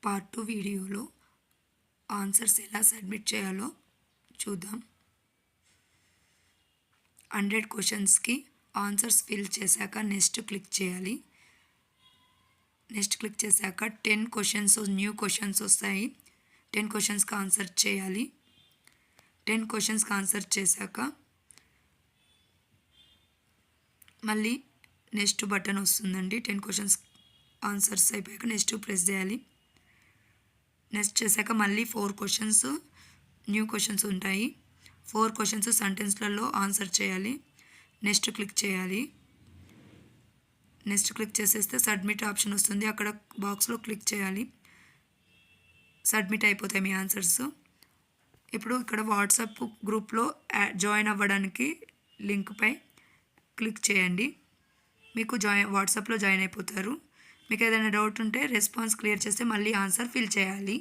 Part 2 వీడియోలో answers ఎలా submit చేయాలో చూద్దాం. 100 క్వశ్చన్స్కి ఆన్సర్స్ ఫిల్ చేశాక నెక్స్ట్ క్లిక్ చేయాలి. నెక్స్ట్ క్లిక్ చేశాక 10 క్వశ్చన్స్ న్యూ క్వశ్చన్స్ వస్తాయి. 10 క్వశ్చన్స్కి ఆన్సర్ చేయాలి. 10 క్వశ్చన్స్కి ఆన్సర్ చేశాక మళ్ళీ నెక్స్ట్ బటన్ వస్తుందండి. 10 క్వశ్చన్స్ ఆన్సర్స్ అయిపోయాక నెక్స్ట్ ప్రెస్ చేయాలి. నెక్స్ట్ చేశాక మళ్ళీ 4 క్వశ్చన్స్ న్యూ క్వశ్చన్స్ ఉంటాయి. 4 క్వశ్చన్స్ సెంటెన్స్లలో ఆన్సర్ చేయాలి. నెక్స్ట్ క్లిక్ చేయాలి. నెక్స్ట్ క్లిక్ చేసేస్తే సబ్మిట్ ఆప్షన్ వస్తుంది. అక్కడ బాక్స్లో క్లిక్ చేయాలి. సబ్మిట్ అయిపోతాయి మీ ఆన్సర్స్. ఇప్పుడు ఇక్కడ వాట్సాప్ గ్రూప్లో జాయిన్ అవ్వడానికి లింక్పై క్లిక్ చేయండి. మీకు వాట్సాప్లో జాయిన్ అయిపోతారు. మీకు ఏదైనా డౌట్ ఉంటే రెస్పాన్స్ క్లియర్ చేస్తే మళ్ళీ ఆన్సర్ ఫిల్ చేయాలి.